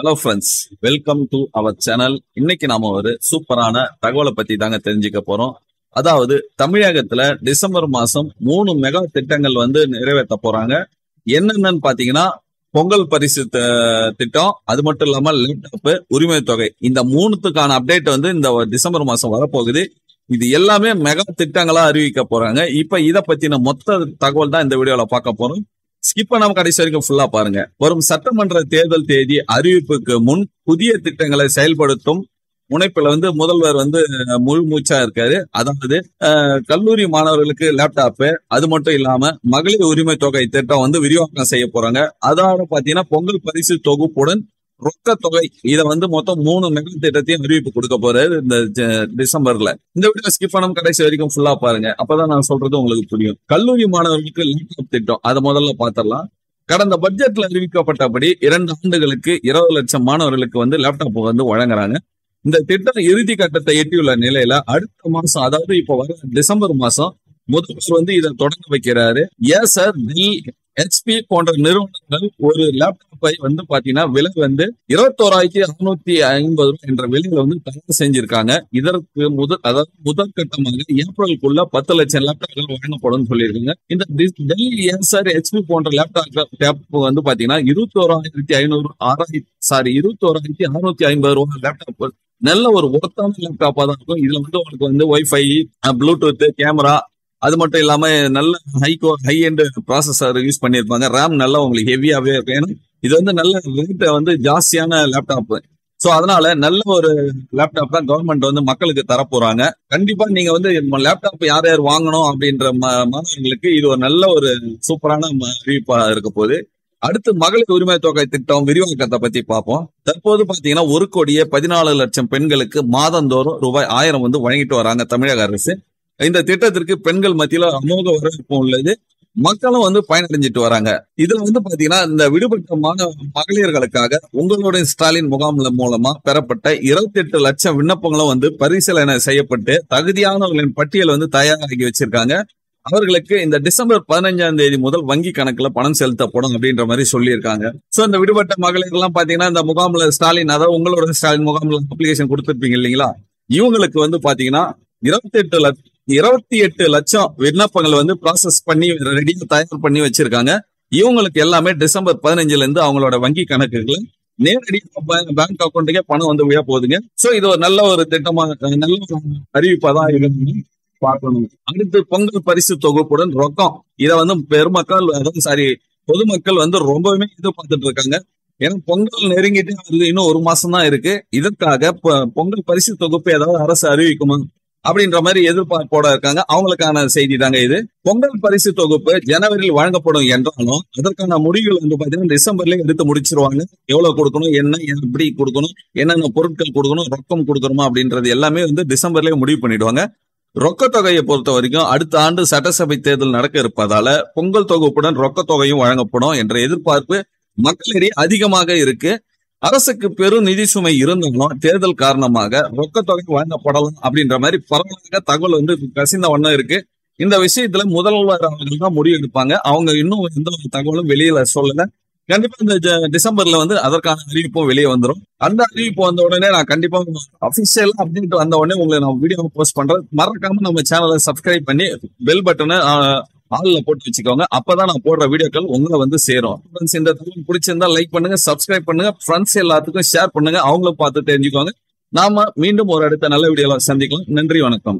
Hello friends, welcome to our channel. இன்னைக்கு நாம ஒரு சூப்பரான தகவலை பத்தி தாங்க தெரிஞ்சுக்க போறோம். அதாவது தமிழகத்துல டிசம்பர் மாசம் 3 மெகா திட்டங்கள் நிறைவேற்ற போறாங்க. என்னென்னு பாத்தீங்கன்னா, பொங்கல் பரிசு திட்டம், அது மட்டும் இல்லாம லேப்டாப், உரிமை தொகை, இந்த மூணுத்துக்கான அப்டேட் இந்த டிசம்பர் மாசம் வரப்போகுது. இது எல்லாமே மெகா திட்டங்களா அறிவிக்க போறாங்க. இப்ப இத பத்தின மொத்த தகவல் தான் இந்த வீடியோல பார்க்க போறோம். ஸ்கிப் பண்ணாம கடைசி வரைக்கும் ஃபுல்லா பாருங்க. வரும் சட்டமன்ற தேர்தல் தேதி அறிவிப்புக்கு முன் புதிய திட்டங்களை செயல்படுத்தும் முனைப்புல முதல்வர் முழு மூச்சா இருக்காரு. அதாவது கல்லூரி மாணவர்களுக்கு லேப்டாப், அது மட்டும் இல்லாம மகளிர் உரிமை தொகை திட்டம் விரிவாக்கம் செய்ய போறாங்க. அதோட பாத்தீங்கன்னா பொங்கல் பரிசு தொகுப்புடன் ரொக்க தொகை, இத மொத்தம் 3 மெகா திட்டத்தையும் அறிவிப்பு கொடுக்க போறாரு இந்த டிசம்பர்ல. இந்த வீடியோ ஸ்கிப் பண்ணாம கடைசி வரைக்கும் ஃபுல்லா பாருங்க. அப்பதான் நான் சொல்றது உங்களுக்கு புரியும். கல்லூரி மாணவர்களுக்கு லேப்டாப் திட்டம், அதை முதல்ல பாத்திரலாம். கடந்த பட்ஜெட்ல அறிவிக்கப்பட்டபடி 2 ஆண்டுகளுக்கு 20 லட்சம் மாணவர்களுக்கு லேப்டாப் வழங்குறாங்க. இந்த திட்டம் இறுதி கட்டத்தை எட்டியுள்ள நிலையில அடுத்த மாசம், அதாவது இப்ப வர டிசம்பர் மாசம் முதல்வர் இதை தொடங்க வைக்கிறாரு. ஏசர், டெல், HP போன்ற நிறுவனங்கள் ஒரு லேப்டாப்பை பாத்தீங்கன்னா விலை 21,650 ரூபாய் என்ற விலையில தயார் செஞ்சிருக்காங்க. இதற்கு முதற்கட்டமாக ஏப்ரலுக்குள்ள 10 லட்சம் லேப்டாப்கள் வழங்கப்படும் சொல்லியிருக்காங்க. இந்த டெல், ஏசர், HP போன்ற லேப்டாப் பாத்தீங்கன்னா 21,650 ரூபாய் லேப்டாப் நல்ல ஒரு ஒர்த்தான லேப்டாப்பா தான் இருக்கும். இதுல உங்களுக்கு வைஃபை, ப்ளூடூத், கேமரா, அது மட்டும் இல்லாம நல்ல ஹை எண்ட் ப்ராசஸர் யூஸ் பண்ணிருப்பாங்க. ரேம் நல்லா உங்களுக்கு ஹெவியாவே இருக்கும். ஏன்னா இது நல்ல ரேட் ஜாஸ்தியான லேப்டாப். சோ அதனால நல்ல ஒரு லேப்டாப் தான் கவர்மெண்ட் மக்களுக்கு தரப்போறாங்க. கண்டிப்பா நீங்க லேப்டாப் யார் யார் வாங்கணும் அப்படின்ற மாணவர்களுக்கு இது ஒரு நல்ல ஒரு சூப்பரான அறிவிப்பா இருக்க போகுது. அடுத்து மகளிர் உரிமை தொகை திட்டம் விரிவாக்கத்தை பத்தி பார்ப்போம். தற்போது பாத்தீங்கன்னா 1,14 லட்சம் பெண்களுக்கு மாதந்தோறும் ரூபாய் 1000 வழங்கிட்டு வராங்க தமிழக அரசு. இந்த திட்டத்திற்கு பெண்கள் மத்தியில அமோக வரவேற்பு உள்ளது. மக்களும் பயனடைஞ்சிட்டு வராங்க. இதுல பாத்தீங்கன்னா இந்த விடுபட்ட மகளிர்களுக்காக உங்களுடைய ஸ்டாலின் முகாம் மூலமா பெறப்பட்ட 28 லட்சம் விண்ணப்பங்களும் பரிசீலனை செய்யப்பட்டு தகுதியானவர்களின் பட்டியல் தயாராகி வச்சிருக்காங்க. அவர்களுக்கு இந்த டிசம்பர் 15ஆம் தேதி முதல் வங்கி கணக்குல பணம் செலுத்தப்படும் அப்படின்ற மாதிரி சொல்லியிருக்காங்க. சோ இந்த விடுபட்ட மகளிர் எல்லாம் பாத்தீங்கன்னா இந்த முகாம்ல ஸ்டாலின், அதாவது உங்களோட ஸ்டாலின் முகாம்ல அப்ளிகேஷன் கொடுத்திருப்பீங்க இல்லைங்களா, இவங்களுக்கு பாத்தீங்கன்னா 28 லட்சம் விண்ணப்பங்கள் ப்ராசஸ் பண்ணி ரெடியா தயார் பண்ணி வச்சிருக்காங்க. இவங்களுக்கு எல்லாமே டிசம்பர் 15ல இருந்து அவங்களோட வங்கி கணக்குகளை நேரடியாக பேங்க் அக்கௌண்ட்டுக்கே பணம் விழ போகுதுங்க. சோ இது ஒரு நல்ல ஒரு திட்டமா, நல்ல ஒரு அறிவிப்பா தான் இருக்கு பார்க்கணும். அடுத்து பொங்கல் பரிசு தொகுப்புடன் ரொக்கம், இத பெருமக்கள், அதாவது பொதுமக்கள் ரொம்பவுமே எதிர்பார்த்துட்டு இருக்காங்க. ஏன்னா பொங்கல் நெருங்கிட்டு இன்னும் ஒரு மாசம் தான் இருக்கு. இதற்காக பொங்கல் பரிசு தொகுப்பு ஏதாவது அரசு அறிவிக்குமா அப்படின்ற மாதிரி எதிர்பார்ப்போட இருக்காங்க. அவங்களுக்கான செய்தி தாங்க இது. பொங்கல் பரிசு தொகுப்பு ஜனவரியில் வழங்கப்படும் என்றாலும் அதற்கான முடிவுகள் பாத்தீங்கன்னா டிசம்பர்லயே எடுத்து முடிச்சிருவாங்க. எவ்வளவு கொடுக்கணும், என்ன எப்படி கொடுக்கணும், என்னென்ன பொருட்கள் கொடுக்கணும், ரொக்கம் கொடுக்கணுமா அப்படின்றது எல்லாமே டிசம்பர்லயே முடிவு பண்ணிடுவாங்க. ரொக்க தொகையை பொறுத்த வரைக்கும் அடுத்த ஆண்டு சட்டசபை தேர்தல் நடக்க இருப்பதால பொங்கல் தொகுப்புடன் ரொக்க தொகையும் வழங்கப்படும் என்ற எதிர்பார்ப்பு மக்களிடையே அதிகமாக இருக்கு. அரசுக்கு பெரும் நிதி சுமை இருந்தாலும் தேர்தல் காரணமாக ரொக்க தொகை வழங்கப்படலாம் அப்படின்ற மாதிரி பரவலாக தகவல் கசிந்த வண்ணம் இருக்கு. இந்த விஷயத்துல முதல்வர் அவர்கள் தான் முடிவு எடுப்பாங்க. அவங்க இன்னும் எந்த ஒரு தகவலும் வெளியில சொல்லல. கண்டிப்பா இந்த டிசம்பர்ல அதற்கான அறிவிப்பும் வெளியே வந்துடும். அந்த அறிவிப்பு வந்த உடனே நான் கண்டிப்பா அபிஷியலா அப்டேட் வந்த உடனே உங்களை நான் வீடியோ போஸ்ட் பண்றேன். மறக்காம நம்ம சேனலை சப்ஸ்கிரைப் பண்ணி பெல் பட்டனை ஆள்ல போட்டு வச்சுக்கோங்க. அப்பதான் நான் போடுற வீடியோக்கள் உங்களை சேரும். இந்த தகவல் பிடிச்சிருந்தா லைக் பண்ணுங்க, சப்ஸ்கிரைப் பண்ணுங்க, ஃப்ரெண்ட்ஸ் எல்லாத்துக்கும் ஷேர் பண்ணுங்க, அவங்களும் பார்த்து தெரிஞ்சுக்கோங்க. நாம மீண்டும் ஒரு அடுத்த நல்ல வீடியோல சந்திக்கலாம். நன்றி, வணக்கம்.